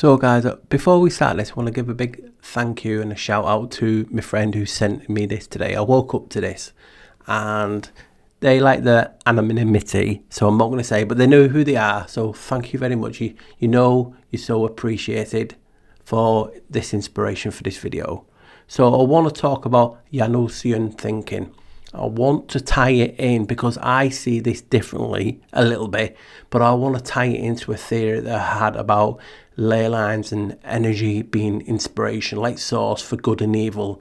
So guys, before we start this, I want to give a big thank you and a shout out to my friend who sent me this today. I woke up to this and they like the anonymity, so I'm not going to say, but they know who they are. So thank you very much. You know you're so appreciated for this inspiration for this video. So I want to talk about Janusian thinking. I want to tie it in because I see this differently a little bit, but I want to tie it into a theory that I had about ley lines and energy being inspiration, like source for good and evil,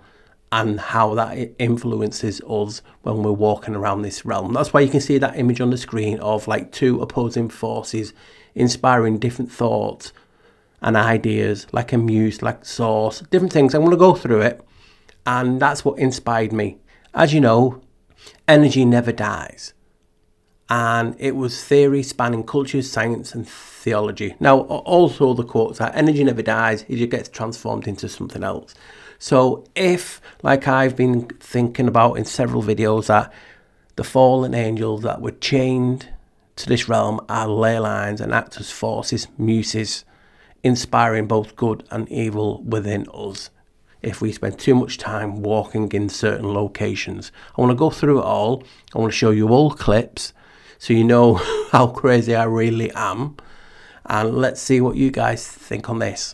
and how that influences us when we're walking around this realm. That's why you can see that image on the screen of like two opposing forces inspiring different thoughts and ideas, like a muse, like source, different things. I'm going to go through it, and that's what inspired me. As you know, energy never dies, and it was theory spanning cultures, science and theology. Now also the quotes are energy never dies, it just gets transformed into something else. So if, like I've been thinking about in several videos, that the fallen angels that were chained to this realm are ley lines and act as forces, muses, inspiring both good and evil within us if we spend too much time walking in certain locations. I want to go through it all. I want to show you all clips so you know how crazy I really am, and let's see what you guys think on this.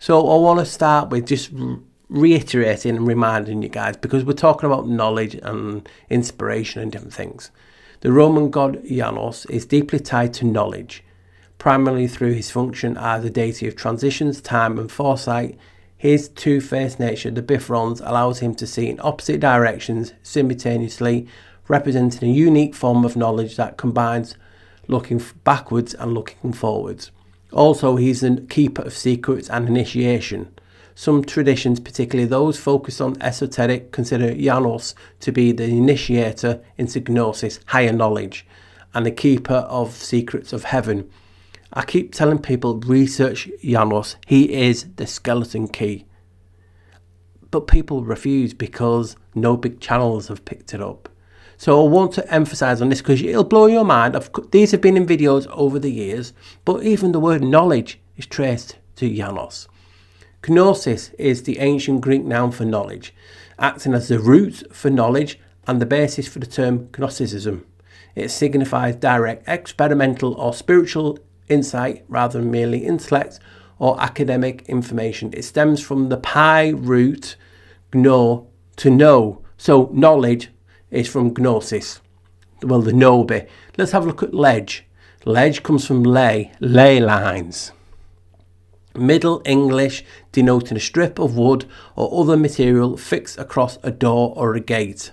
So I want to start with just reiterating and reminding you guys, because we're talking about knowledge and inspiration and different things. The Roman god Janus is deeply tied to knowledge, primarily through his function as a deity of transitions, time and foresight. His two-faced nature, the bifrons, allows him to see in opposite directions simultaneously, representing a unique form of knowledge that combines looking backwards and looking forwards. Also, he's a keeper of secrets and initiation. Some traditions, particularly those focused on esoteric, consider Janus to be the initiator into gnosis, higher knowledge, and the keeper of secrets of heaven. I keep telling people, research Janus, he is the skeleton key. But people refuse because no big channels have picked it up. So I want to emphasize on this because it'll blow your mind. These have been in videos over the years, but even the word knowledge is traced to Janus. Gnosis is the ancient Greek noun for knowledge, acting as the root for knowledge and the basis for the term Gnosticism. It signifies direct, experimental or spiritual insight rather than merely intellect or academic information. It stems from the pi root gno, to know. So knowledge is from gnosis, well, the know bit. Let's have a look at ledge. Ledge comes from ley lines. Middle English, denoting a strip of wood or other material fixed across a door or a gate.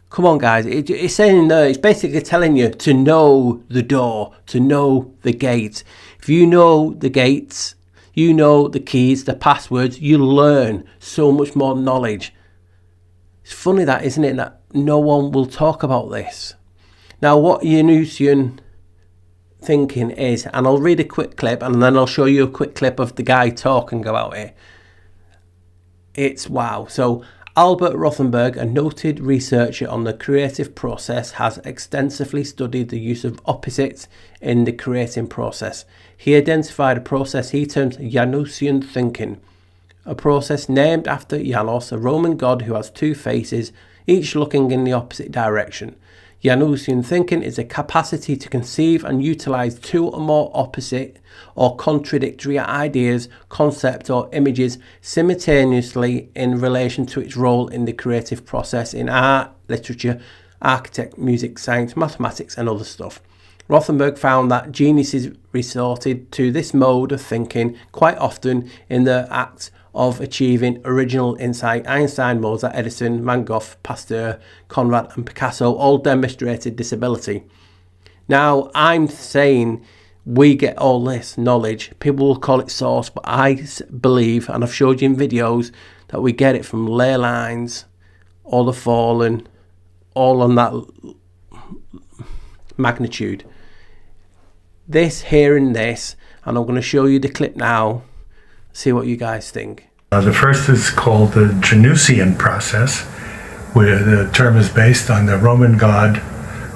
Come on guys, it's saying there, it's basically telling you to know the door, to know the gate. If you know the gates, you know the keys, the passwords, you learn so much more knowledge. It's funny that, isn't it, that no one will talk about this. Now what Janusian thinking is, and I'll read a quick clip and then I'll show you a quick clip of the guy talking about it. It's wow. So Albert Rothenberg, a noted researcher on the creative process, has extensively studied the use of opposites in the creating process. He identified a process he termed Janusian thinking, a process named after Janus, a Roman god who has two faces, each looking in the opposite direction. Janusian thinking is a capacity to conceive and utilize two or more opposite or contradictory ideas, concepts or images simultaneously in relation to its role in the creative process in art, literature, architecture, music, science, mathematics and other stuff. Rothenberg found that geniuses resorted to this mode of thinking quite often in the act of achieving original insight. Einstein, Mozart, Edison, Van Gogh, Pasteur, Conrad and Picasso all demonstrated this ability. Now I'm saying we get all this knowledge, people will call it source, but I believe, and I've showed you in videos, that we get it from ley lines, all the fallen, all on that magnitude. This, hearing this, and I'm going to show you the clip now, see what you guys think. The first is called the Janusian process, where the term is based on the Roman god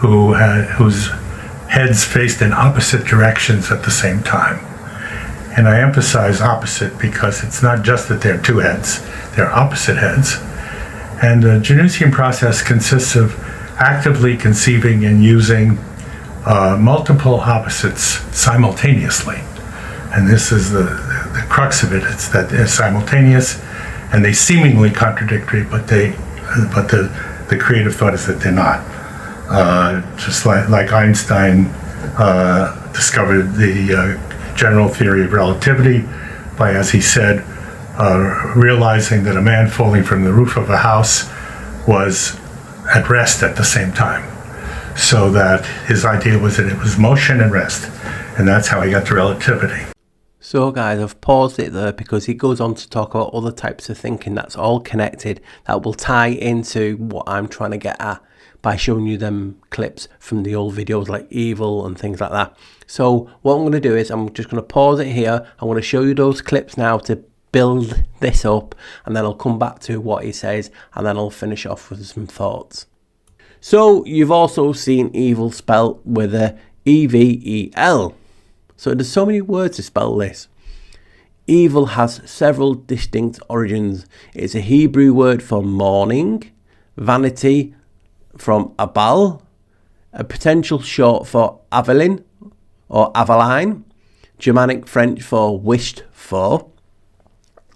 whose heads faced in opposite directions at the same time. And I emphasize opposite because it's not just that they're two heads, they're opposite heads. And the Janusian process consists of actively conceiving and using multiple opposites simultaneously. And this is the crux of it. It's that they're simultaneous and they seemingly contradictory, but the creative thought is that they're not. Just like Einstein discovered the general theory of relativity by, as he said, realizing that a man falling from the roof of a house was at rest at the same time. So that his idea was that it was motion and rest, and that's how he got to relativity. So guys, I've paused it there because he goes on to talk about other types of thinking that's all connected, that will tie into what I'm trying to get at by showing you them clips from the old videos like evil and things like that. So what I'm going to do is I'm just going to pause it here. I'm going to show you those clips now to build this up, and then I'll come back to what he says, and then I'll finish off with some thoughts. So you've also seen evil spelt with a E-V-E-L. So there's so many words to spell this. Evil has several distinct origins. It's a Hebrew word for morning, vanity from abal, a potential short for avalin or avaline, Germanic French for wished for,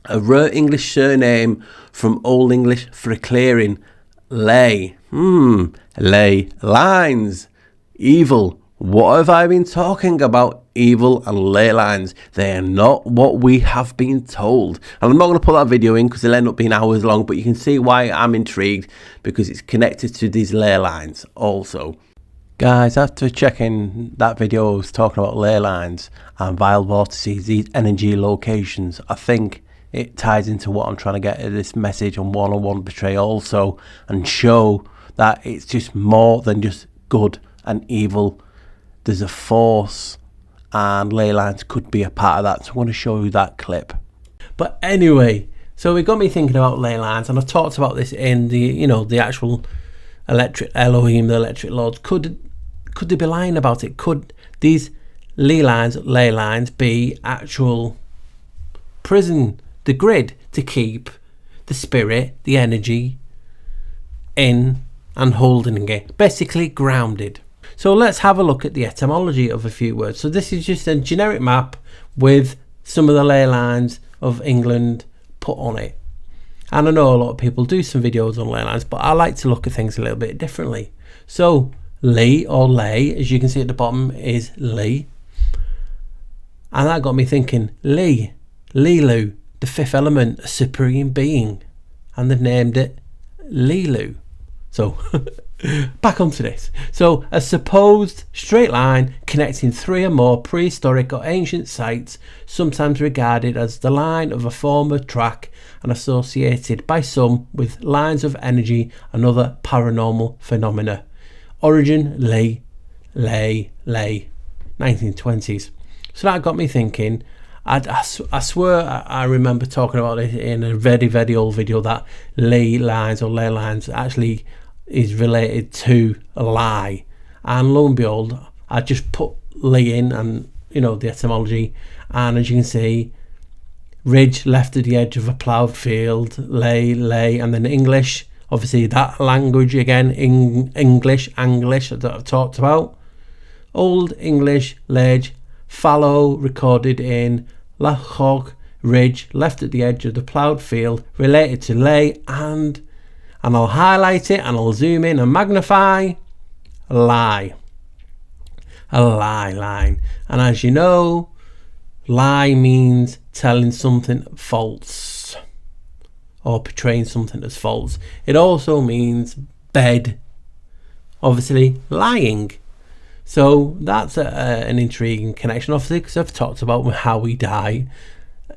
a rare English surname from Old English for a clearing, ley. Ley lines. Evil. What have I been talking about? Evil and ley lines. They are not what we have been told. And I'm not going to put that video in because it'll end up being hours long, but you can see why I'm intrigued, because it's connected to these ley lines also. Guys, after checking that video I was talking about ley lines and vile vortices, these energy locations, I think it ties into what I'm trying to get at this message on one-on-one betrayal also, and show that it's just more than just good and evil. There's a force, and ley lines could be a part of that. So I want to show you that clip. But anyway, so it got me thinking about ley lines, and I've talked about this in the, the actual electric Elohim, the electric lords. Could they be lying about it? Could these ley lines be actual prison, the grid to keep the spirit, the energy in and holding it, basically grounded? So let's have a look at the etymology of a few words. So this is just a generic map with some of the ley lines of England put on it. And I know a lot of people do some videos on ley lines, but I like to look at things a little bit differently. So Lee or ley, as you can see at the bottom, is Lee. And that got me thinking, Lilu, the fifth element, a supreme being. And they've named it Lilu. So back onto this. So a supposed straight line connecting three or more prehistoric or ancient sites, sometimes regarded as the line of a former track and associated by some with lines of energy and other paranormal phenomena. Origin, ley, 1920s. So that got me thinking. I swear I remember talking about it in a very, very old video, that ley lines actually is related to a lie. And lo and behold, I just put ley in and, the etymology. And as you can see, ridge left at the edge of a ploughed field, ley, and then English. Obviously that language again, English that I've talked about. Old English, ledge, fallow, recorded in Lachog, ridge, left at the edge of the ploughed field, related to ley, and I'll highlight it and I'll zoom in and magnify, lie. A lie line. And as you know, lie means telling something false, or portraying something as false. It also means bed, obviously lying. So that's an intriguing connection, obviously, because I've talked about how we die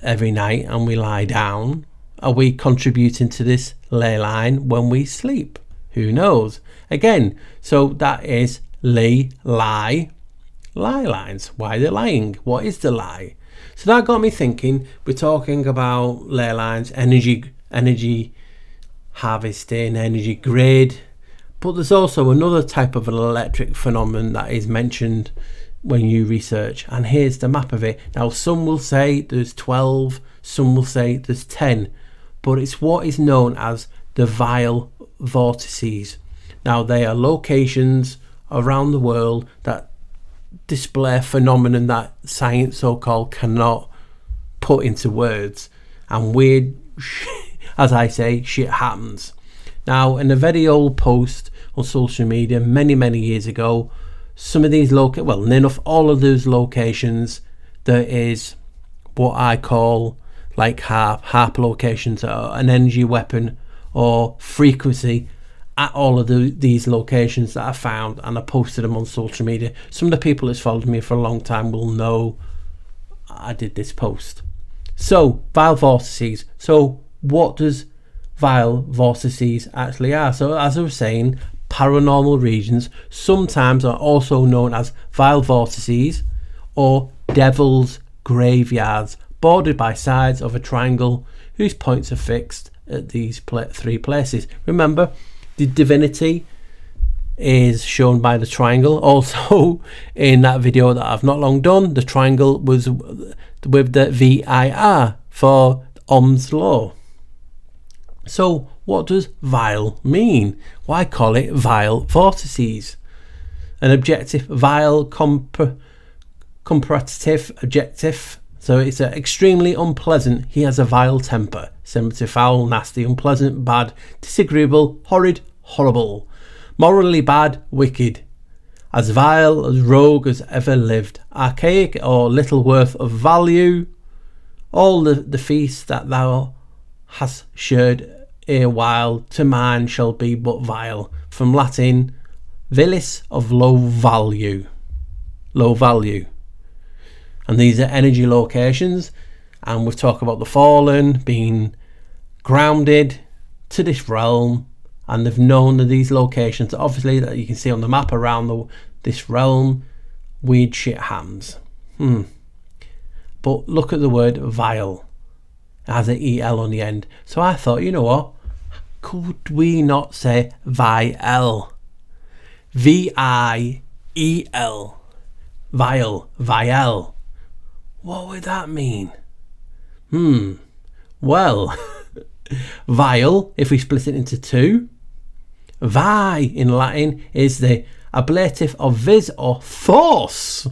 every night and we lie down. Are we contributing to this ley line when we sleep? Who knows? Again, so that is lie lines. Why they're lying? What is the lie? So that got me thinking. We're talking about ley lines, energy harvesting, energy grid, but there's also another type of an electric phenomenon that is mentioned when you research. And here's the map of it. Now, some will say there's 12, some will say there's 10, but it's what is known as the vile vortices. Now, they are locations around the world that display a phenomenon that science so-called cannot put into words, and weird as I say, shit happens. Now, in a very old post on social media many years ago, some of these all of those locations, there is what I call like harp locations, or an energy weapon or frequency at all of these locations that I found, and I posted them on social media. Some of the people that's followed me for a long time will know I did this post. So, vile vortices. So, what does vile vortices actually are? So, as I was saying, paranormal regions sometimes are also known as vile vortices or devil's graveyards, bordered by sides of a triangle whose points are fixed at these three places. Remember, the divinity is shown by the triangle. Also, in that video that I've not long done, the triangle was with the VIR for Ohm's law. So, what does vile mean? Why call it vile vortices? An objective, vile, comparative adjective. So it's extremely unpleasant. He has a vile temper. Similar to foul, nasty, unpleasant, bad, disagreeable, horrid, horrible. Morally bad, wicked. As vile as rogue as ever lived. Archaic or little worth of value. All the feasts that thou hast shared erewhile to mine shall be but vile. From Latin, vilis, of low value. Low value. And these are energy locations, and we've talked about the fallen being grounded to this realm, and they've known that these locations, obviously, that you can see on the map around this realm, weird shit happens. But look at the word vile. It has an EL on the end. So I thought, you know what? Could we not say vile? VIEL. Vile. Vile. What would that mean? Well, vile, if we split it into two, vi in Latin is the ablative of vis or force.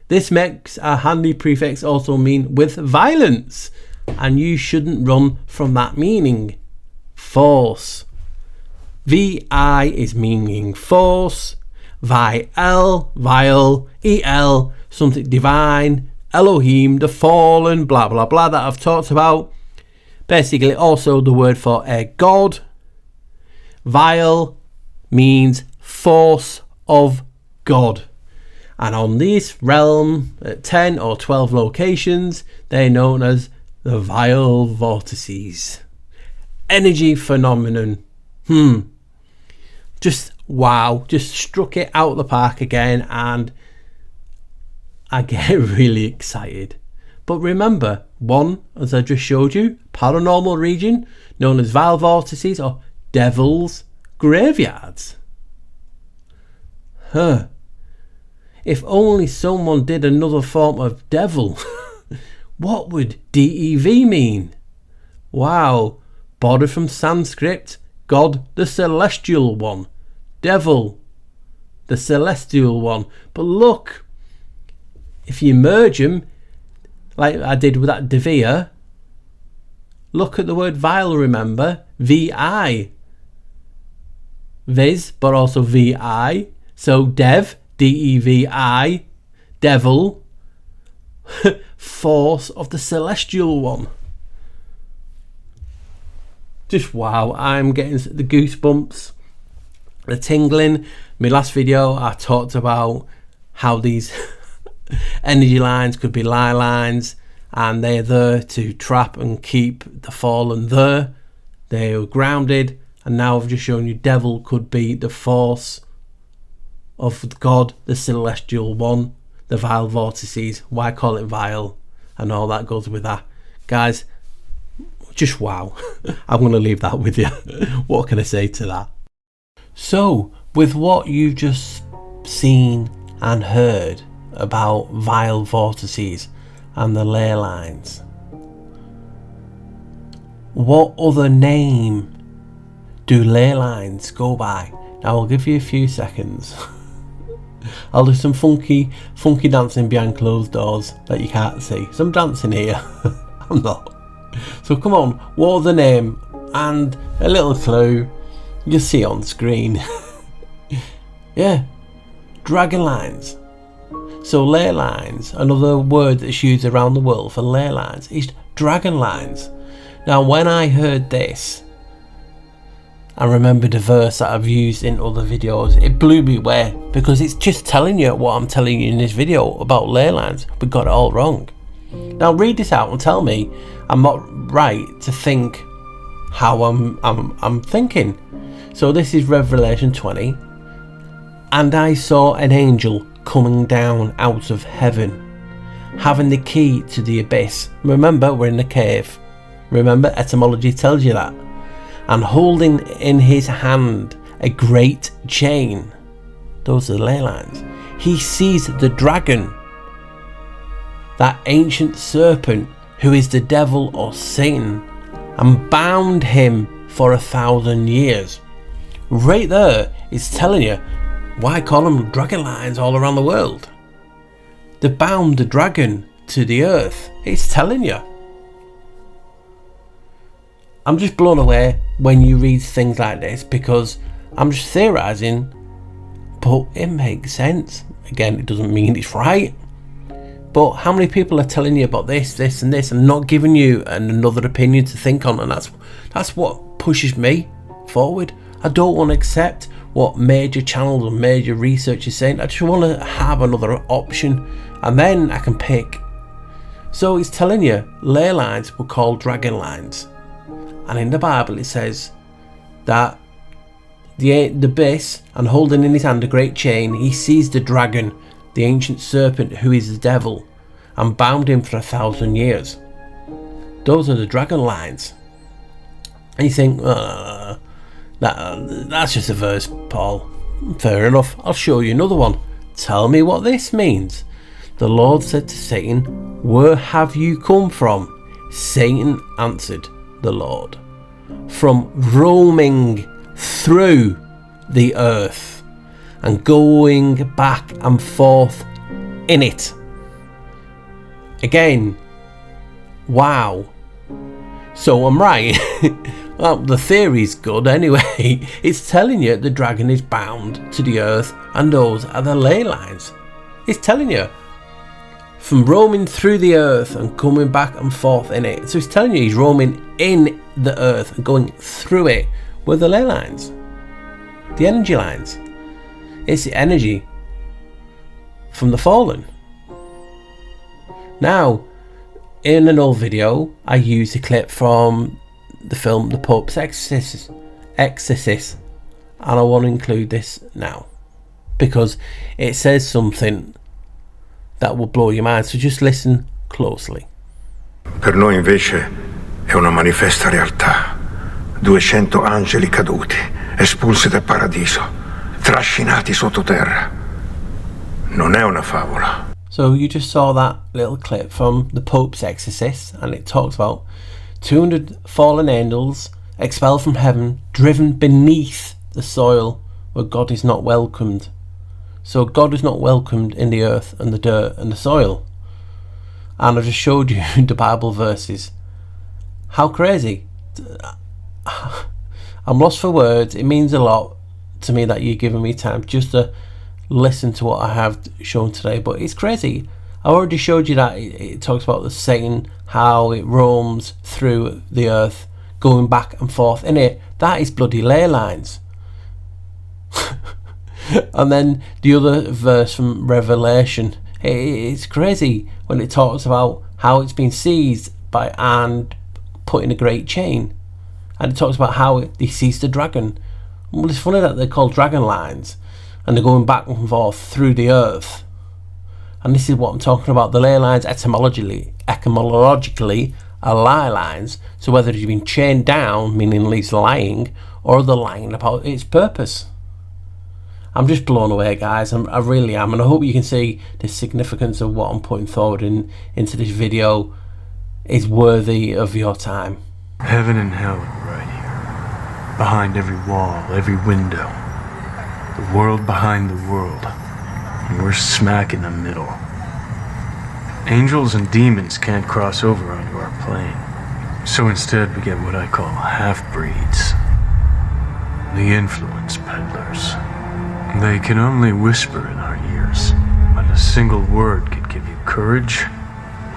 This makes a handy prefix also mean with violence, and you shouldn't run from that meaning. Force. VI is meaning force, vile, vile, EL, something divine, Elohim, the fallen, blah blah blah, that I've talked about. Basically also the word for a god. Vile means force of God. And on this realm, at 10 or 12 locations, they're known as the vile vortices. Energy phenomenon. Just wow, just struck it out of the park again, and I get really excited. But remember, one, as I just showed you, paranormal region known as vile vortices or devil's graveyards. If only someone did another form of devil. What would DEV mean? Wow, borrowed from Sanskrit, God the celestial one, devil the celestial one. But look, if you merge them, like I did with that Devia, look at the word vile, remember? VI. Viz, but also VI. So dev, DEVI, devil, force of the celestial one. Just wow, I'm getting the goosebumps, the tingling. My last video I talked about how these energy lines could be ley lines, and they're there to trap and keep the fallen there. They are grounded, and now I've just shown you devil could be the force of God, the celestial one, the vile vortices. Why call it vile? And all that goes with that. Guys, just wow. I'm going to leave that with you. What can I say to that? So, with what you've just seen and heard about vile vortices and the ley lines. What other name do ley lines go by? Now I'll give you a few seconds. I'll do some funky dancing behind closed doors that you can't see. So I'm dancing here. I'm not. So come on, what other name? And a little clue you'll see on screen. Yeah, dragon lines. So ley lines, another word that's used around the world for ley lines, is dragon lines. Now when I heard this, I remembered a verse that I've used in other videos. It blew me away because it's just telling you what I'm telling you in this video about ley lines. We got it all wrong. Now read this out and tell me I'm not right to think how I'm thinking. So this is Revelation 20. And I saw an angel coming down out of heaven, having the key to the abyss. Remember, we're in the cave. Remember, etymology tells you that. And holding in his hand a great chain. Those are the ley lines. He seized the dragon, that ancient serpent who is the devil or Satan, and bound him for 1,000 years. Right there, it's telling you why call them dragon lines all around the world. They bound the dragon to the earth. It's telling you. I'm just blown away when you read things like this because I'm just theorising, but it makes sense. Again, it doesn't mean it's right. But how many people are telling you about this and this and not giving you another opinion to think on? And that's what pushes me forward. I don't want to accept what major channels and major research is saying. I just want to have another option and then I can pick. So it's telling you ley lines were called dragon lines. And in the Bible it says that the abyss, and holding in his hand a great chain, he seized the dragon, the ancient serpent who is the devil, and bound him for 1,000 years. Those are the dragon lines. And you think, that's just a verse, Paul. Fair enough, I'll show you another one. Tell me what this means. The Lord said to Satan, where have you come from? Satan answered the Lord, from roaming through the earth and going back and forth in it. Again, wow. So I'm right. Well, the theory's good anyway. It's telling you the dragon is bound to the earth and those are the ley lines. It's telling you from roaming through the earth and coming back and forth in it. So it's telling you he's roaming in the earth and going through it with the ley lines, the energy lines. It's the energy from the fallen. Now, in an old video, I used a clip from the film The Pope's Exorcist, and I want to include this now because it says something that will blow your mind. So just listen closely. Per noi invece è una manifesta realtà. 200 angeli caduti, espulsi dal paradiso, trascinati sottoterra. Non è una favola. So you just saw that little clip from The Pope's Exorcist, and it talks about 200 fallen angels expelled from heaven, driven beneath the soil where God is not welcomed. So God is not welcomed in the earth and the dirt and the soil. And I just showed you the Bible verses. How crazy. I'm lost for words. It means a lot to me that you're giving me time just to listen to what I have shown today. But it's crazy. I already showed you that it talks about the Satan, how it roams through the earth, going back and forth in it. That is bloody ley lines. And then the other verse from Revelation, it's crazy when it talks about how it's been seized by and put in a great chain, and it talks about how they seized the dragon. Well, it's funny that they're called dragon lines and they're going back and forth through the earth. And this is what I'm talking about. The ley lines etymologically are lie lines. So whether it's been chained down, meaning it's lying, or they're lying about its purpose. I'm just blown away, guys. I really am, and I hope you can see the significance of what I'm putting forward into this video is worthy of your time. Heaven and hell are right here. Behind every wall, every window. The world behind the world. And we're smack in the middle. Angels and demons can't cross over onto our plane. So instead we get what I call half-breeds. The influence peddlers. They can only whisper in our ears, but a single word could give you courage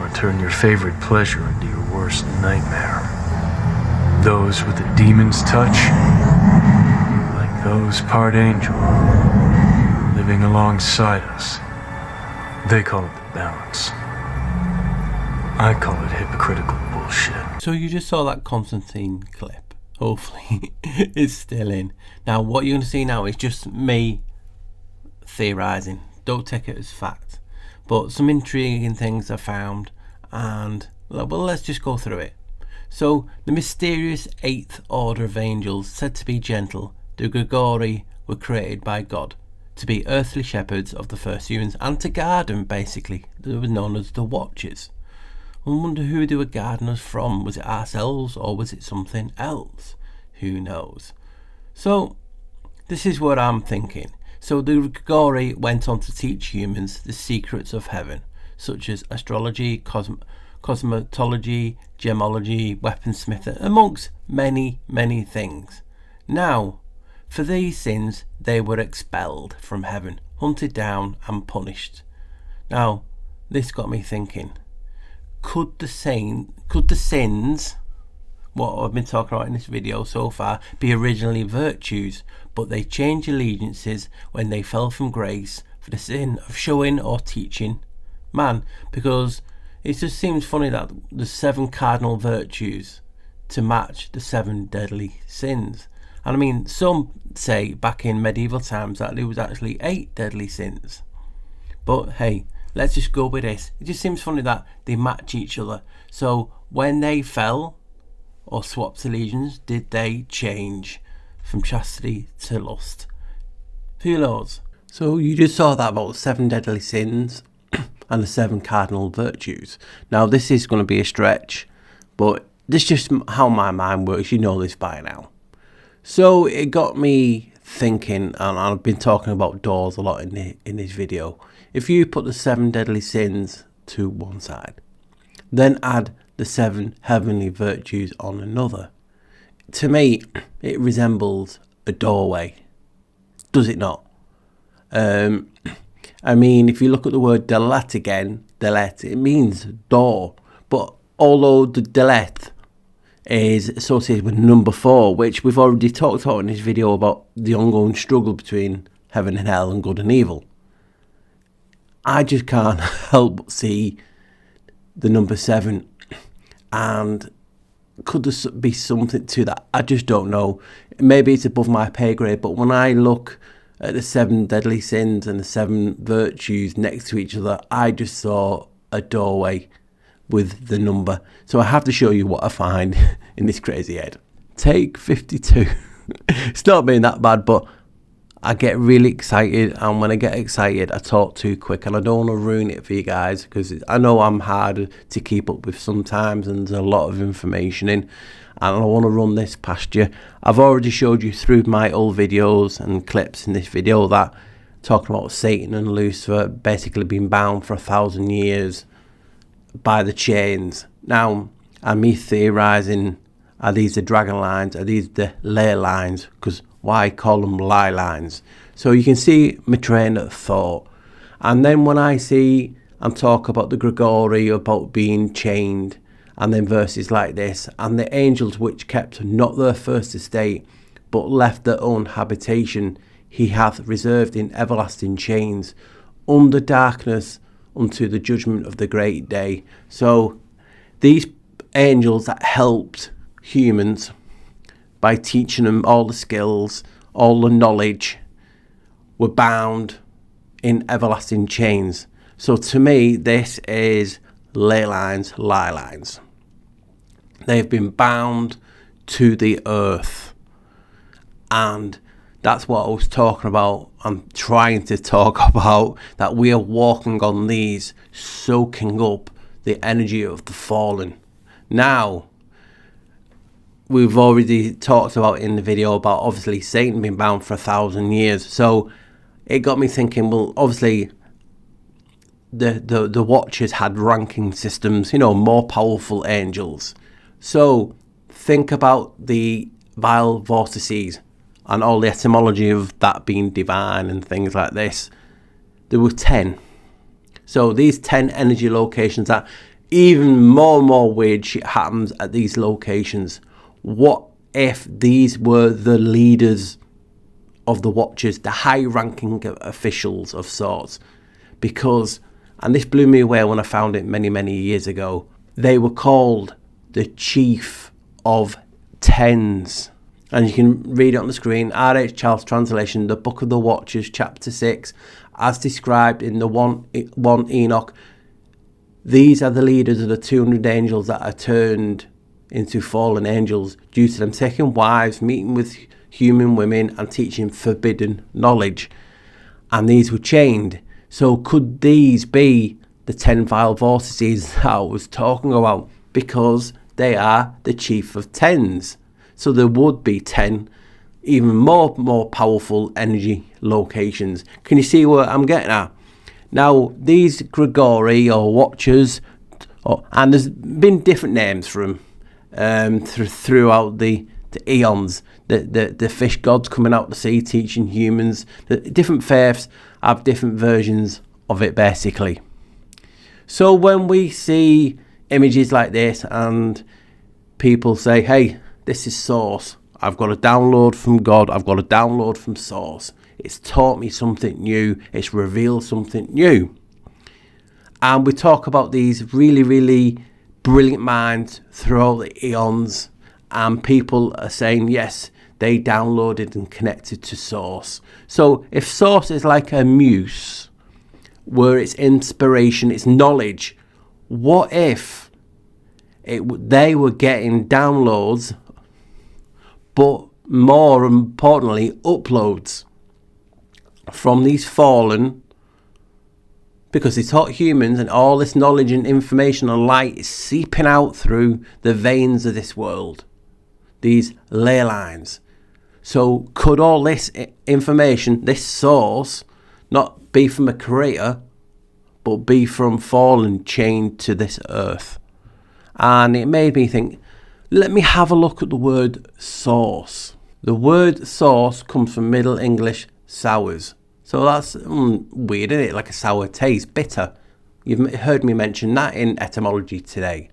or turn your favorite pleasure into your worst nightmare. Those with the demon's touch, like those part angel, living alongside us. They call it the balance. I call it hypocritical bullshit. So you just saw that Constantine clip. Hopefully it's still in. Now what you're going to see now is just me theorising. Don't take it as fact. But some intriguing things I found, and well, let's just go through it. So the mysterious 8th order of angels, said to be gentle, the Grigori, were created by God to be earthly shepherds of the first humans and to guard them. Basically, they were known as the Watchers. I wonder who they were guarding us from. Was it ourselves or was it something else? Who knows? So this is what I'm thinking. So the Grigori went on to teach humans the secrets of heaven, such as astrology, cosmetology, gemology, weaponsmithing, amongst many, many things. Now, for these sins, they were expelled from heaven, hunted down and punished. Now, this got me thinking. Could the sins, what I've been talking about in this video so far, be originally virtues, but they changed allegiances when they fell from grace for the sin of showing or teaching man? Because it just seems funny that the 7 cardinal virtues to match the 7 deadly sins. And I mean, some say back in medieval times that there was actually 8 deadly sins. But hey, let's just go with this. It just seems funny that they match each other. So when they fell or swapped allegiance, did they change from chastity to lust? Who knows? So you just saw that about 7 deadly sins and the 7 cardinal virtues. Now this is going to be a stretch, but this is just how my mind works. You know this by now. So it got me thinking, and I've been talking about doors a lot in this video. If you put the 7 deadly sins to one side, then add the 7 heavenly virtues on another, to me it resembles a doorway, does it not? I mean, if you look at the word delet again, delet, it means door, but although the delet is associated with number 4, which we've already talked about in this video about the ongoing struggle between heaven and hell and good and evil, I just can't help but see the number 7. And could there be something to that? I just don't know. Maybe it's above my pay grade, but when I look at the 7 deadly sins and the 7 virtues next to each other, I just saw a doorway with the number. So I have to show you what I find in this crazy head. Take 52. It's not been that bad, but I get really excited, and when I get excited I talk too quick, and I don't want to ruin it for you guys because I know I'm hard to keep up with sometimes and there's a lot of information in, and I want to run this past you. I've already showed you through my old videos and clips in this video that talking about Satan and Lucifer basically being bound for 1,000 years by the chains. Now, I'm me theorising, are these the dragon lines, are these the ley lines? Because why call them leylines? So you can see my train of thought. And then when I see and talk about the Grigori, about being chained, and then verses like this, and the angels which kept not their first estate, but left their own habitation, he hath reserved in everlasting chains, under darkness, unto the judgment of the great day. So these angels that helped humans by teaching them all the skills, all the knowledge, were bound in everlasting chains. So to me, this is ley lines, lie lines. They've been bound to the earth, and That's what I was talking about. I'm trying to talk about that we are walking on these, soaking up the energy of the fallen. Now, we've already talked about in the video about obviously Satan being bound for 1,000 years. So it got me thinking, well, obviously the Watchers had ranking systems, more powerful angels. So think about the vile vortices and all the etymology of that being divine and things like this. There were 10. So these 10 energy locations, that even more and more weird shit happens at these locations. What if these were the leaders of the Watchers, the high-ranking officials of sorts? Because, and this blew me away when I found it many, many years ago, they were called the Chief of Tens. And you can read it on the screen, R.H. Charles translation, the Book of the Watchers, chapter 6, as described in the 1 Enoch. These are the leaders of the 200 angels that are turned into fallen angels due to them taking wives, meeting with human women and teaching forbidden knowledge. And these were chained. So could these be the 10 vile vortices that I was talking about? Because they are the chief of tens. So there would be 10 even more powerful energy locations. Can you see what I'm getting at? Now, these Grigori or Watchers, and there's been different names for them throughout the eons. The fish gods coming out the sea teaching humans. The different faiths have different versions of it, basically. So when we see images like this and people say, hey, this is source, I've got a download from God, I've got a download from source, it's taught me something new, it's revealed something new. And we talk about these really, really brilliant minds throughout the eons, and people are saying, yes, they downloaded and connected to source. So if source is like a muse, where it's inspiration, it's knowledge, what if they were getting downloads, but more importantly, uploads from these fallen, because they taught humans, and all this knowledge and information and light is seeping out through the veins of this world, these leylines. So could all this information, this source, not be from a creator, but be from fallen chained to this earth? And it made me think, let me have a look at the word source. The word source comes from Middle English sours. So that's weird, isn't it? Like a sour taste, bitter. You've heard me mention that in etymology today.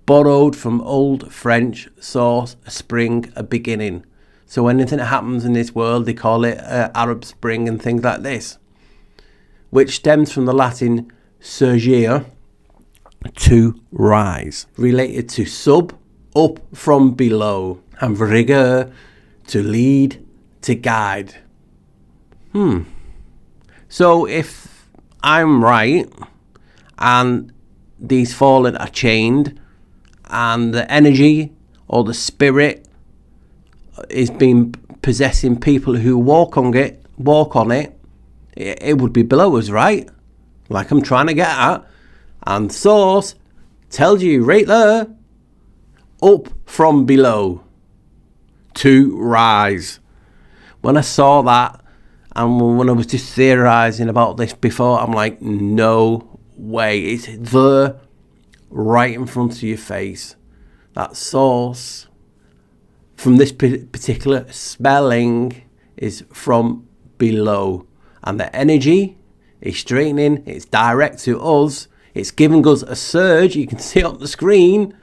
Borrowed from Old French source, a spring, a beginning. So anything that happens in this world, they call it Arab Spring and things like this. Which stems from the Latin surgere, to rise. Related to sub, up from below, and rigor, to lead, to guide. So if I'm right, and these fallen are chained, and the energy or the spirit is being possessing people who walk on it, it would be below us, right? Like I'm trying to get at. And source tells you right there, up from below, to rise. When I saw that, and when I was just theorizing about this before, I'm like, no way. It's there, right in front of your face. That source, from this particular spelling, is from below. And the energy is straightening, it's direct to us. It's giving us a surge. You can see it on the screen.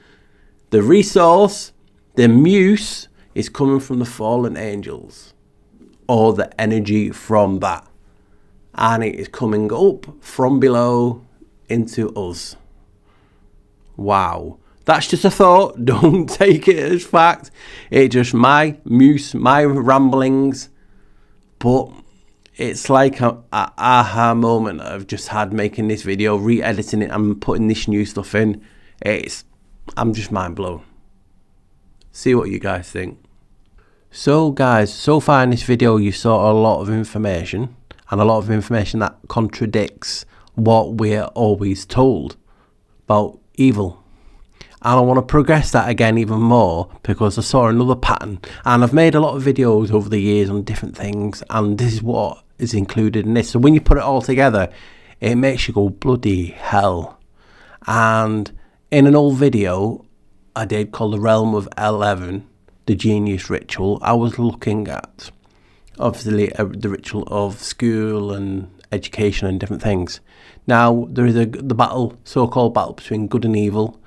The resource, the muse, is coming from the fallen angels, or the energy from that. And it is coming up from below into us. Wow. That's just a thought. Don't take it as fact. It's just my muse, my ramblings. But it's like an aha moment I've just had making this video, re-editing it and putting this new stuff in. I'm just mind blown. See what you guys think. So guys, so far in this video you saw a lot of information, and a lot of information that contradicts what we're always told about evil. And I want to progress that again even more, because I saw another pattern, and I've made a lot of videos over the years on different things, and this is what is included in this. So when you put it all together, it makes you go bloody hell. And in an old video I did called The Realm of 11, the Genius Ritual, I was looking at obviously the ritual of school and education and different things. Now there is the battle, so-called battle between good and evil.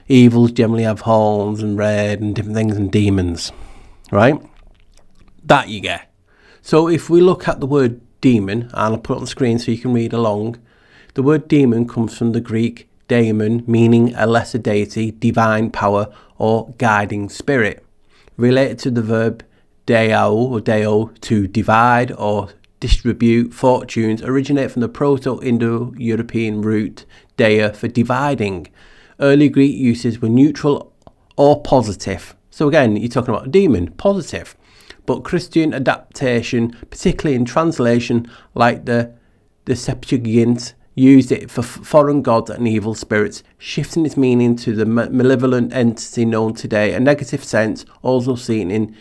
Evils generally have horns and red and different things, and demons, right? That you get. So if we look at the word demon, and I'll put it on the screen so you can read along. The word demon comes from the Greek daemon, meaning a lesser deity, divine power, or guiding spirit. Related to the verb deo, to divide or distribute fortunes, originate from the Proto-Indo-European root dea for dividing. Early Greek uses were neutral or positive. So again, you're talking about a demon, positive. But Christian adaptation, particularly in translation, like the Septuagint, used it for foreign gods and evil spirits, shifting its meaning to the malevolent entity known today, a negative sense also seen in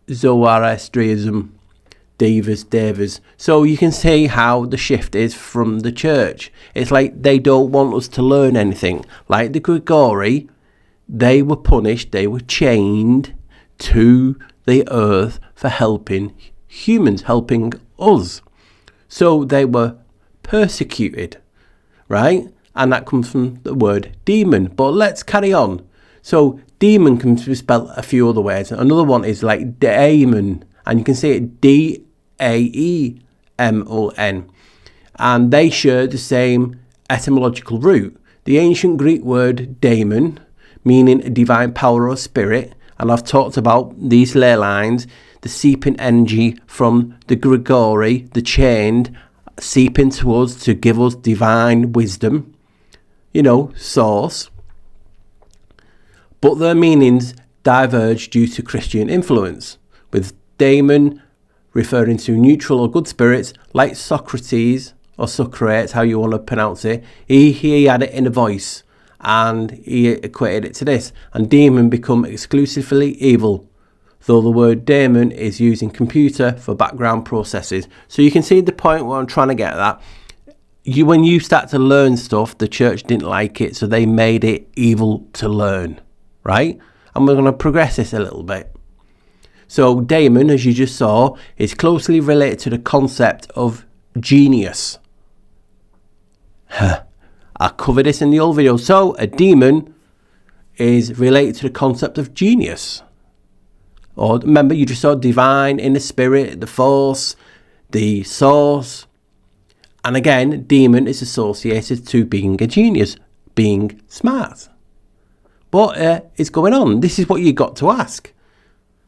Zoroastrianism, devas. So you can see how the shift is from the church. It's like they don't want us to learn anything. Like the Grigori, they were punished, they were chained to the earth for helping humans, helping us. So they were persecuted, right? And that comes from the word demon. But let's carry on. So demon can be spelled a few other ways. Another one is like daemon, and you can see it D-A-E-M-O-N, and they share the same etymological root. The ancient Greek word daemon, meaning a divine power or spirit, and I've talked about these ley lines, the seeping energy from the Grigori, the chained, seeping to us to give us divine wisdom, source. But their meanings diverge due to Christian influence, with daemon referring to neutral or good spirits, like Socrates, or Socrates, how you want to pronounce it. He had it in a voice, and he equated it to this. And demon become exclusively evil, though the word daemon is used in computer for background processes. So you can see the point where I'm trying to get at. When you start to learn stuff, the church didn't like it, so they made it evil to learn, right? And we're going to progress this a little bit. So daemon, as you just saw, is closely related to the concept of genius. I covered this in the old video. So a demon is related to the concept of genius. Or remember, you just saw divine, inner spirit, the force, the source. And again, demon is associated to being a genius, being smart. What is going on? This is what you got to ask.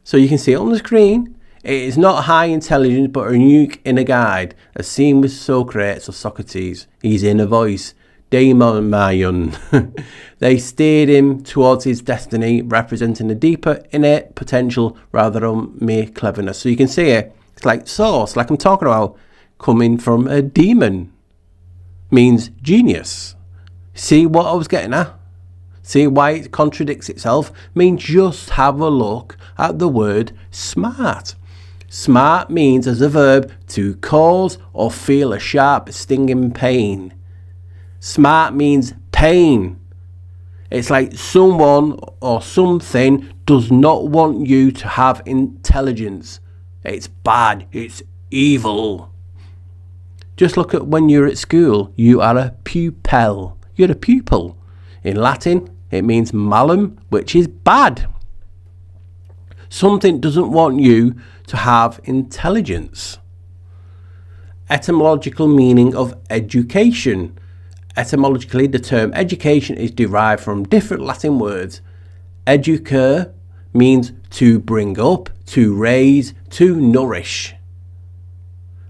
So you can see it on the screen. It is not high intelligence, but a unique inner guide, as seen with Socrates or Socrates. His inner voice, daemon. They steered him towards his destiny, representing a deeper innate potential rather than mere cleverness. So you can see it. It's like source, like I'm talking about, coming from a demon. Means genius. See what I was getting at? See why it contradicts itself? I mean, just have a look at the word smart. Smart means, as a verb, to cause or feel a sharp, stinging pain. Smart means pain. It's like someone or something does not want you to have intelligence. It's bad. It's evil. Just look at when you're at school. You are a pupil. You're a pupil. In Latin, it means malum, which is bad. Something doesn't want you to have intelligence. Etymological meaning of education. Etymologically, the term education is derived from different Latin words. Educare means to bring up, to raise, to nourish.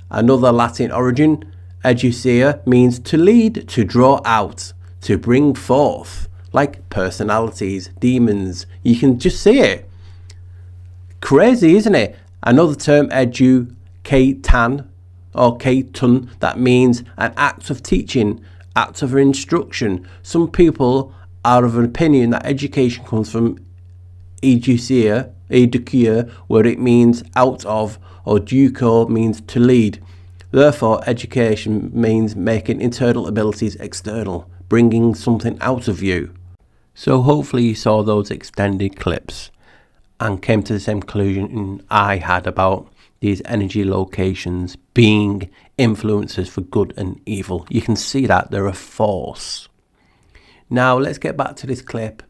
Another Latin origin, educere, means to lead, to draw out, to bring forth, like personalities, demons. You can just see it. Crazy, isn't it? Another term, educatan or caton, that means an act of teaching, act of instruction. Some people are of an opinion that education comes from educia, where it means out of, or duco means to lead. Therefore, education means making internal abilities external, bringing something out of you. So hopefully you saw those extended clips and came to the same conclusion I had about these energy locations being influences for good and evil. You can see that they're a force. Now let's get back to this clip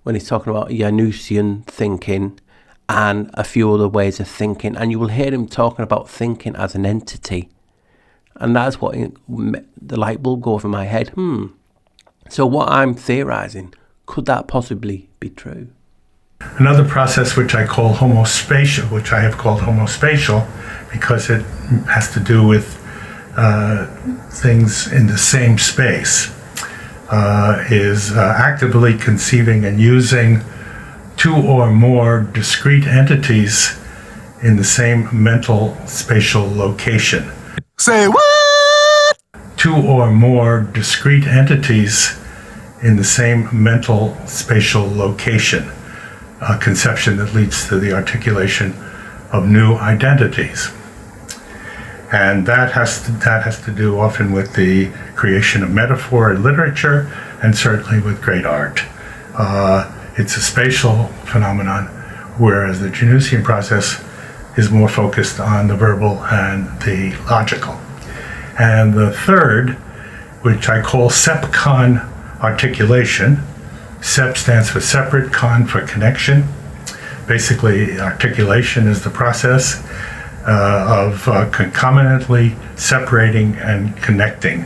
when he's talking about Janusian thinking and a few other ways of thinking, and you will hear him talking about thinking as an entity, and that's what the light bulb go over my head. So what I'm theorizing, could that possibly be true? Another process which I call homospatial, which I have called homospatial because it has to do with things in the same space, is actively conceiving and using two or more discrete entities in the same mental spatial location. Say what? Two or more discrete entities in the same mental spatial location. A conception that leads to the articulation of new identities. And that has to do often with the creation of metaphor in literature and certainly with great art. It's a spatial phenomenon, whereas the Janusian process is more focused on the verbal and the logical. And the third, which I call SEPCON articulation. SEP stands for separate, con for connection. Basically, articulation is the process of concomitantly separating and connecting.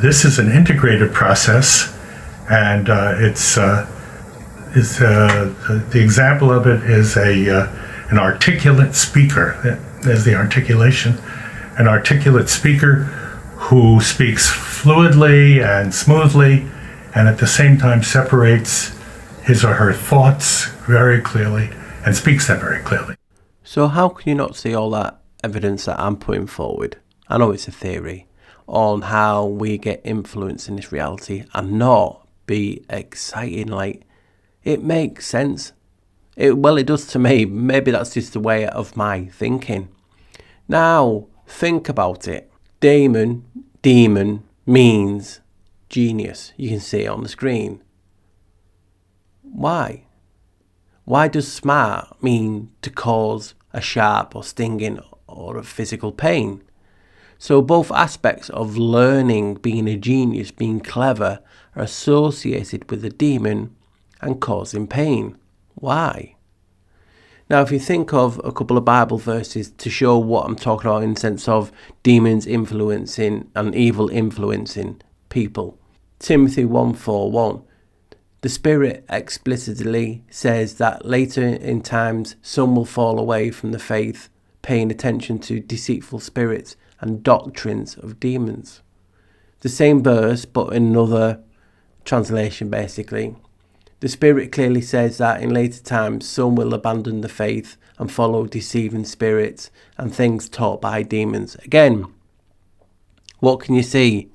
This is an integrated process, and the example of it is an articulate speaker. There's the articulation. An articulate speaker who speaks fluidly and smoothly, and at the same time separates his or her thoughts very clearly and speaks them very clearly. So how can you not see all that evidence that I'm putting forward? I know it's a theory on how we get influence in this reality and not be exciting. Like, it makes sense. It does to me. Maybe that's just the way of my thinking. Now, think about it. Demon means genius. You can see it on the screen. Why? Why does smart mean to cause a sharp or stinging or a physical pain? So both aspects of learning, being a genius, being clever, are associated with the demon and causing pain. Why? Now, if you think of a couple of Bible verses to show what I'm talking about in the sense of demons influencing and evil influencing people. Timothy 1:4-1. The Spirit explicitly says that later in times some will fall away from the faith, paying attention to deceitful spirits and doctrines of demons. The same verse, but in another translation basically. The Spirit clearly says that in later times some will abandon the faith and follow deceiving spirits and things taught by demons. Again, what can you see?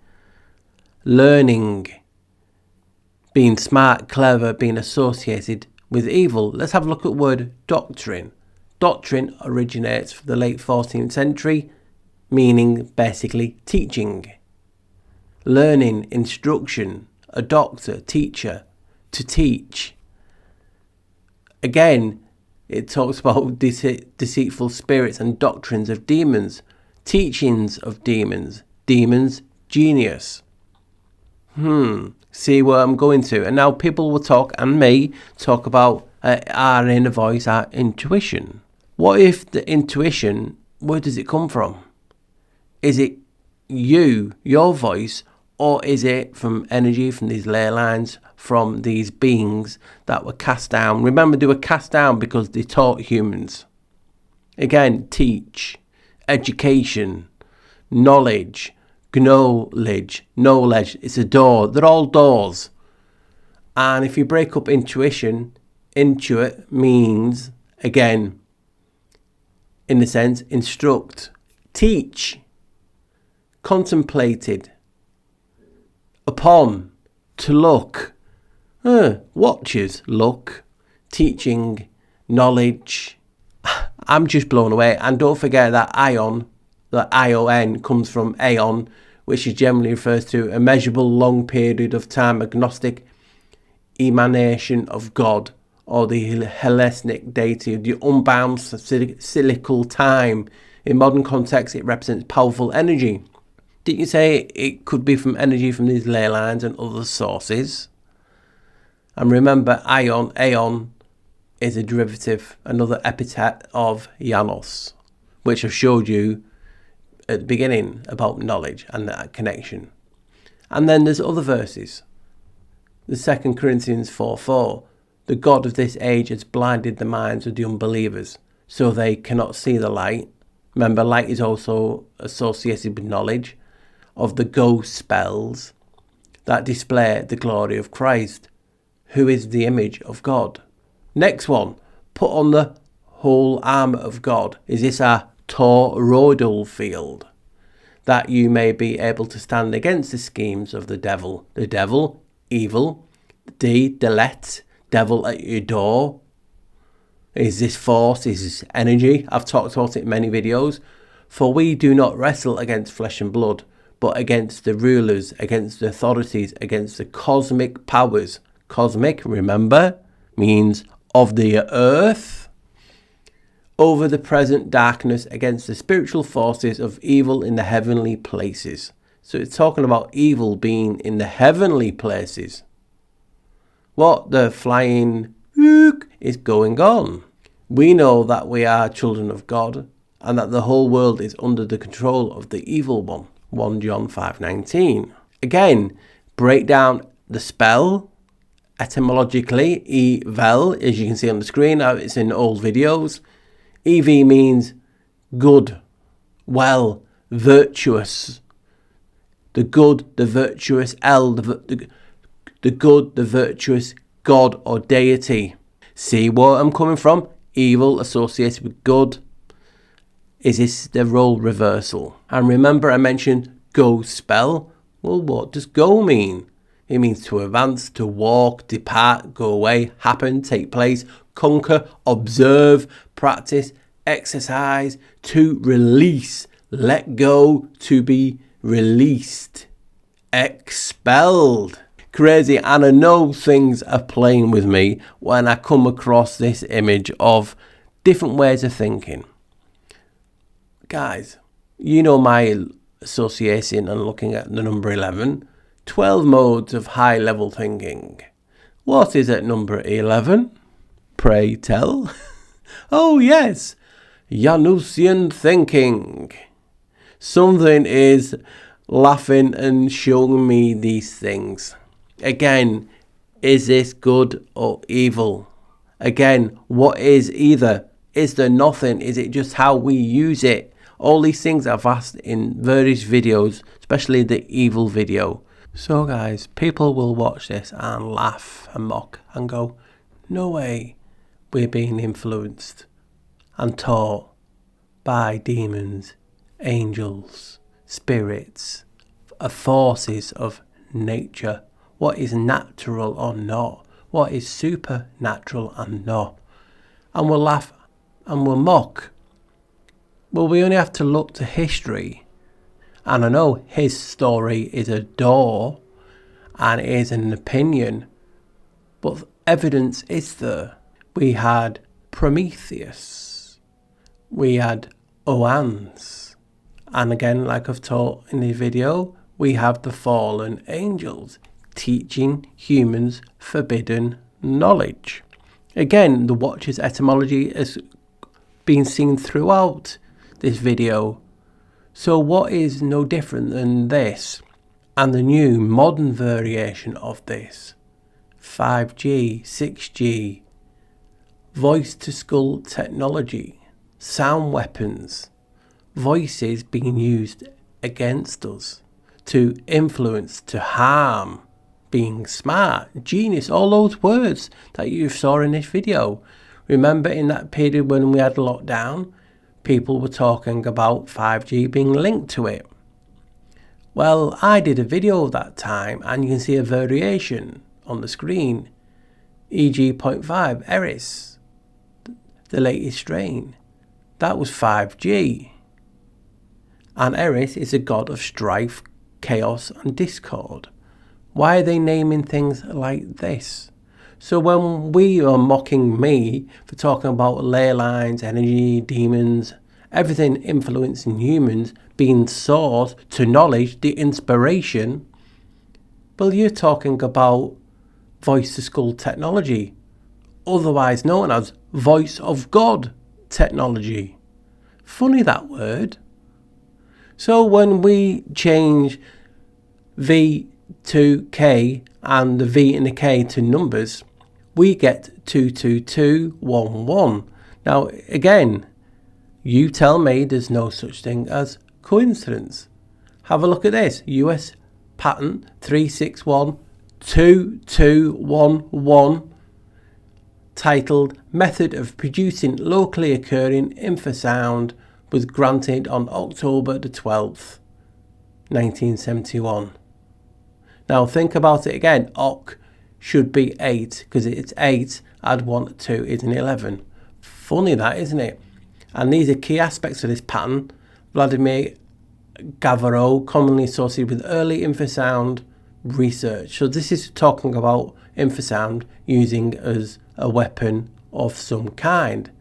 Learning, being smart, clever, being associated with evil. Let's have a look at the word doctrine. Doctrine originates from the late 14th century, meaning basically teaching. Learning, instruction, a doctor, teacher, to teach. Again, it talks about deceitful spirits and doctrines of demons, teachings of demons, genius. See where I'm going to. And now people will talk, and me, talk about our inner voice, our intuition. What if the intuition, where does it come from? Is it you, your voice, or is it from energy, from these ley lines, from these beings that were cast down? Remember, they were cast down because they taught humans. Again, teach, education, knowledge, knowledge. It's a door. They're all doors. And if you break up intuition, Intuit means, again, in the sense, instruct, teach, contemplated, upon, to look, watches, look, teaching, knowledge. I'm just blown away. And don't forget that ion, the ION, comes from aeon, which is generally refers to a measurable long period of time, agnostic emanation of God, or the Hellenic deity, the unbound cyclical time. In modern context, it represents powerful energy. Didn't you say it could be from energy from these ley lines and other sources? And remember, aeon, is a derivative, another epithet of Janus, which I showed you at the beginning about knowledge and that connection. And then there's other verses. The 2 Corinthians 4:4. The God of this age has blinded the minds of the unbelievers, so they cannot see the light. Remember, light is also associated with knowledge of the ghost spells that display the glory of Christ, who is the image of God. Next one, put on the whole armour of God. Is this a toroidal field? That you may be able to stand against the schemes of the devil. The devil, evil, delete, devil at your door. Is this force? Is this energy? I've talked about it in many videos. For we do not wrestle against flesh and blood, but against the rulers, against the authorities, against the cosmic powers. Cosmic, remember, means of the earth. Over the present darkness, against the spiritual forces of evil in the heavenly places. So it's talking about evil being in the heavenly places. What the flying is going on. We know that we are children of God and that the whole world is under the control of the evil one. 1 John 5:19. Again, break down the spell etymologically. Evil, as you can see on the screen, it's in old videos. EV means good, well, virtuous. The good, the virtuous, the good, the virtuous, God or deity. See where I'm coming from? Evil associated with good. Is this the role reversal? And remember I mentioned go spell. Well, what does go mean? It means to advance, to walk, depart, go away, happen, take place, conquer, observe, practice, exercise, to release, let go, to be released, expelled. Crazy, and I know things are playing with me when I come across this image of different ways of thinking. Guys, you know my association and looking at the number 11, 12 modes of high level thinking. What is at number 11? Pray tell. Oh yes, Janusian Thinking. Something is laughing and showing me these things. Again, is this good or evil? Again, what is either? Is there nothing? Is it just how we use it? All these things I've asked in various videos, especially the evil video. So guys, people will watch this and laugh and mock and go, no way, we're being influenced and taught by demons, angels, spirits, forces of nature. What is natural or not? What is supernatural and not? And we'll laugh and we'll mock. Well, we only have to look to history. And I know his story is a door and it is an opinion, but evidence is there. We had Prometheus. We had Oans. And again, like I've taught in the video, we have the fallen angels teaching humans forbidden knowledge. Again, the Watcher's etymology has been seen throughout this video. So what is no different than this and the new modern variation of this? 5G, 6G, voice to skull technology, sound weapons, voices being used against us to influence, to harm being smart, genius, all those words that you saw in this video. Remember in that period when we had lockdown, people were talking about 5G being linked to it. Well, I did a video that time and you can see a variation on the screen. E.g. 0.5 Eris, the latest strain. That was 5G. And Eris is a god of strife, chaos and discord. Why are they naming things like this? So when we are mocking me for talking about ley lines, energy, demons, everything influencing humans being sourced to knowledge, the inspiration, well, you're talking about voice to skull technology, otherwise known as voice of God technology. Funny that word. So when we change V to K and the V and the K to numbers, we get 22211. Now again, you tell me there's no such thing as coincidence. Have a look at this. US patent 3612211 titled Method of Producing Locally Occurring Infrasound was granted on October the 12th, 1971. Now think about it again. Oc should be 8 because it's 8, add 1 to 2 is an 11. Funny that, isn't it? And these are key aspects of this pattern. Vladimir Gavarro, commonly associated with early infrasound research. So this is talking about infrasound using as a weapon of some kind.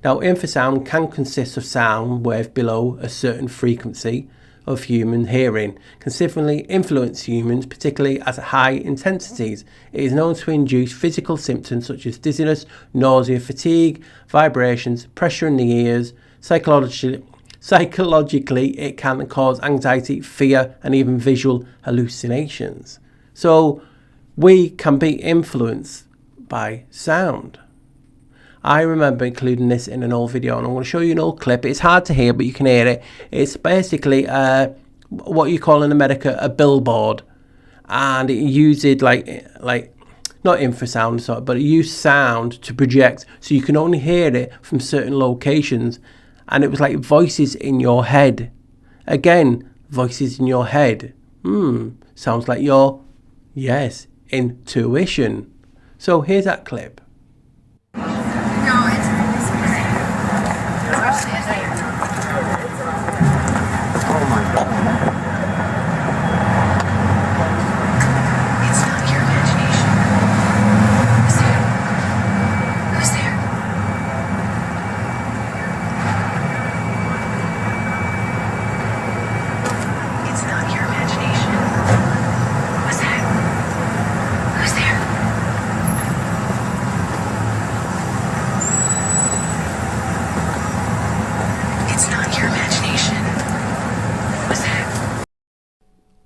Now infrasound can consist of sound wave below a certain frequency of human hearing, can significantly influence humans, particularly at high intensities. It is known to induce physical symptoms such as dizziness, nausea, fatigue, vibrations, pressure in the ears. Psychologically, it can cause anxiety, fear, and even visual hallucinations. So we can be influenced by sound. I remember including this in an old video, and I'm going to show you an old clip. It's hard to hear, but you can hear it. It's basically what you call in America a billboard, and it uses like not infrasound, but it used sound to project, so you can only hear it from certain locations, and it was like voices in your head. Again, voices in your head. Sounds like your intuition. So here's that clip.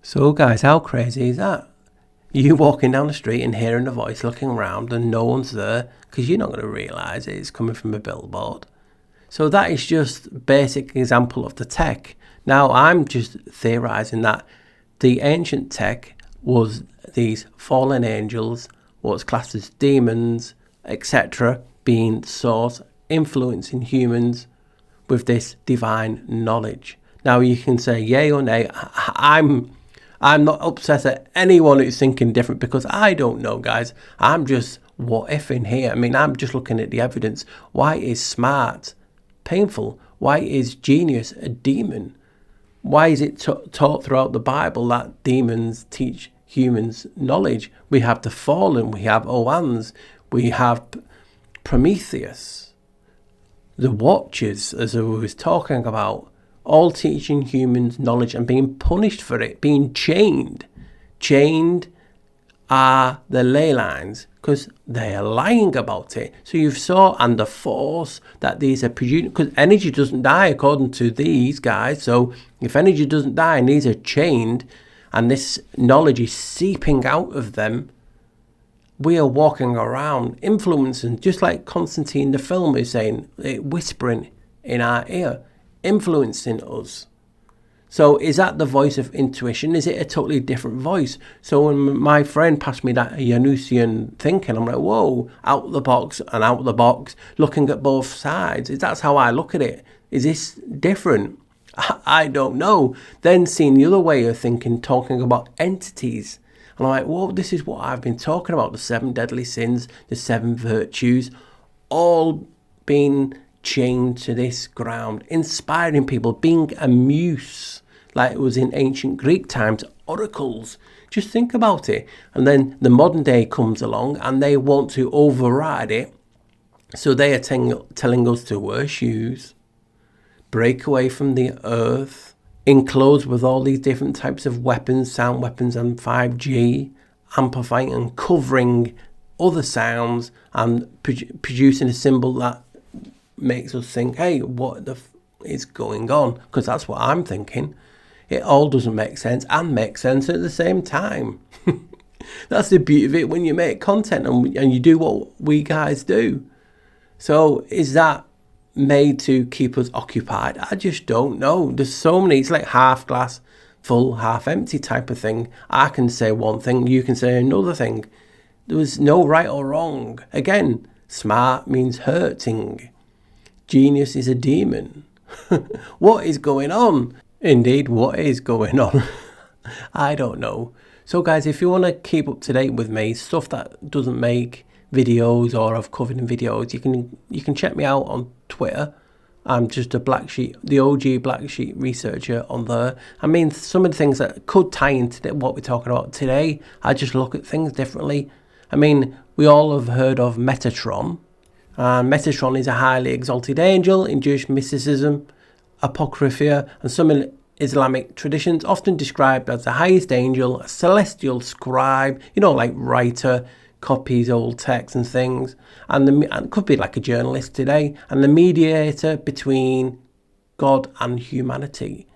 So guys, how crazy is that? You walking down the street and hearing a voice, looking around and no one's there because you're not going to realise it's coming from a billboard. So that is just basic example of the tech. Now I'm just theorising that the ancient tech was these fallen angels, what's classed as demons, etc., being source, influencing humans with this divine knowledge. Now you can say yay or nay. I'm not upset at anyone who's thinking different because I don't know, guys. I'm just what if in here. I mean, I'm just looking at the evidence. Why is smart painful? Why is genius a demon? Why is it taught throughout the Bible that demons teach humans knowledge? We have the fallen, we have Oans, we have Prometheus, the Watchers, as I was talking about. All teaching humans knowledge and being punished for it, being chained. Chained are the ley lines because they are lying about it. So you saw, and the force that these are producing, because energy doesn't die according to these guys. So if energy doesn't die and these are chained and this knowledge is seeping out of them, we are walking around influencing, just like Constantine the film is saying, whispering in our ear, influencing us. So is that the voice of intuition? Is it a totally different voice? So when my friend passed me that Janusian Thinking, I'm like, whoa, out the box and out the box, looking at both sides. That's how I look at it. Is this different? I don't know. Then seeing the other way of thinking, talking about entities. And I'm like, whoa, this is what I've been talking about. The 7 deadly sins, the 7 virtues, all being chained to this ground, inspiring people, being a muse, like it was in ancient Greek times, oracles. Just think about it. And then the modern day comes along and they want to override it. So they are telling us to wear shoes, break away from the earth, enclosed with all these different types of weapons, sound weapons and 5G, amplifying and covering other sounds and producing a symbol that makes us think, hey, what the is going on? Because that's what I'm thinking. It all doesn't make sense and makes sense at the same time. That's the beauty of it when you make content and you do what we guys do. So is that made to keep us occupied? I just don't know. There's so many. It's like half glass full, half empty type of thing. I can say one thing, you can say another thing. There was no right or wrong. Again, smart means hurting. Genius is a demon. What is going on? Indeed, what is going on? I don't know. So guys, if you want to keep up to date with me, stuff that doesn't make videos or I've covered in videos, you can check me out on Twitter. I'm just a black sheep, the OG black sheep researcher on there. I mean, some of the things that could tie into what we're talking about today, I just look at things differently. I mean, we all have heard of Metatron. Metatron is a highly exalted angel in Jewish mysticism, Apocrypha, and some Islamic traditions, often described as the highest angel, a celestial scribe, like writer, copies old texts and things, and could be like a journalist today, and the mediator between God and humanity.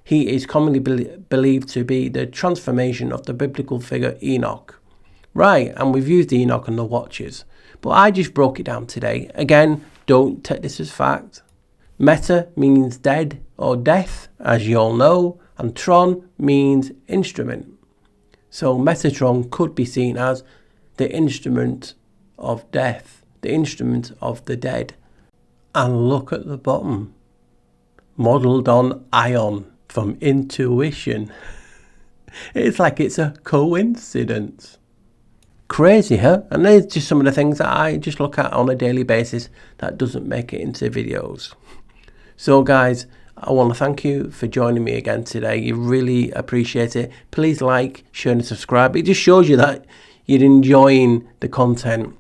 He is commonly believed to be the transformation of the biblical figure Enoch. Right, and we've used Enoch and the Watchers. But I just broke it down today. Again, don't take this as fact. Meta means dead or death, as you all know, and tron means instrument. So Metatron could be seen as the instrument of death, the instrument of the dead. And look at the bottom. Modelled on ion from intuition. It's like it's a coincidence. Crazy, huh? And there's just some of the things that I just look at on a daily basis that doesn't make it into videos. So guys, I want to thank you for joining me again today. You really appreciate it. Please like, share and subscribe. It just shows you that you're enjoying the content.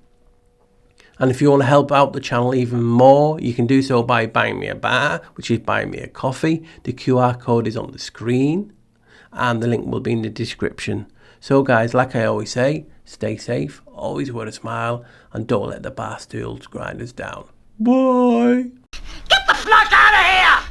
And if you want to help out the channel even more, you can do so by buying me a bar, which is buying me a coffee. The QR code is on the screen and the link will be in the description. So guys, like I always say, stay safe, always wear a smile, and don't let the bar stools grind us down. Bye! Get the fuck out of here!